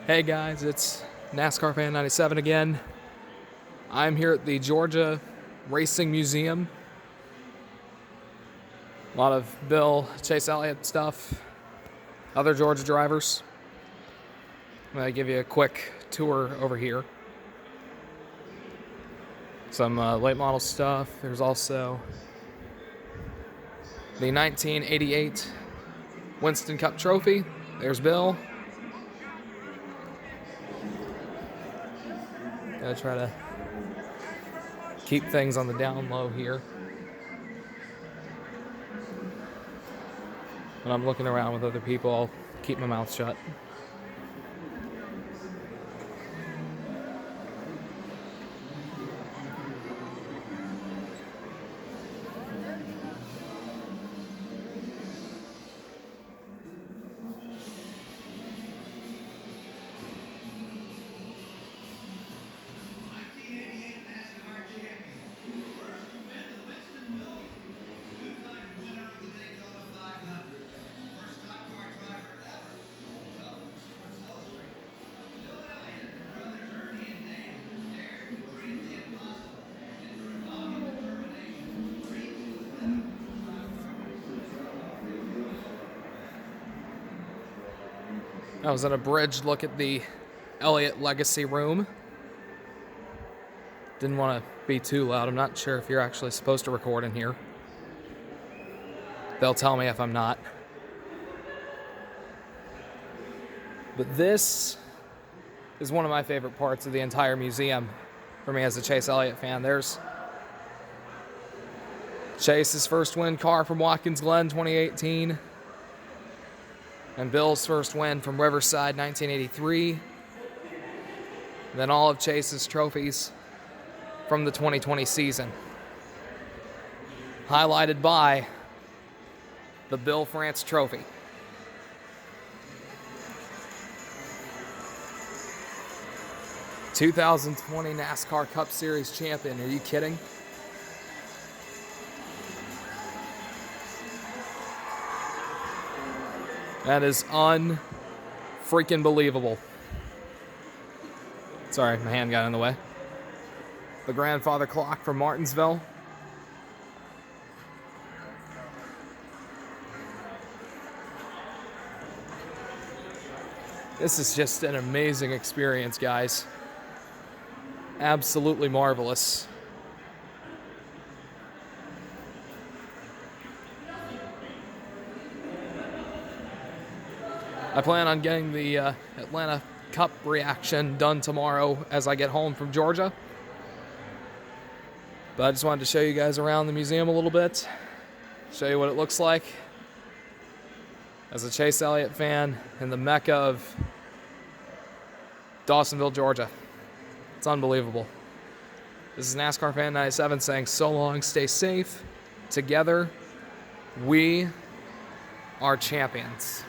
Hey guys, it's NASCAR Fan 97 again. I'm here at the Georgia Racing Museum. A lot of Bill, Chase Elliott stuff, other Georgia drivers. I'm going to give you a quick tour over here. Some late model stuff. There's also the 1988 Winston Cup Trophy. There's Bill. Gonna try to keep things on the down low here. When I'm looking around with other people, I'll keep my mouth shut. I was an abridged look at the Elliott Legacy Room. Didn't want to be too loud. I'm not sure if you're actually supposed to record in here. They'll tell me if I'm not. But this is one of my favorite parts of the entire museum for me as a Chase Elliott fan. There's Chase's first win car from Watkins Glen 2018. And Bill's first win from Riverside 1983. Then all of Chase's trophies from the 2020 season. Highlighted by the Bill France Trophy. '2020 NASCAR Cup Series champion. Are you kidding? That is un-freaking believable. Sorry, my hand got in the way. The grandfather clock from Martinsville. This is just an amazing experience, guys. Absolutely marvelous. I plan on getting the Atlanta Cup reaction done tomorrow as I get home from Georgia. But I just wanted to show you guys around the museum a little bit, show you what it looks like as a Chase Elliott fan in the mecca of Dawsonville, Georgia. It's unbelievable. This is NASCAR Fan 97 saying so long, stay safe. Together, we are champions.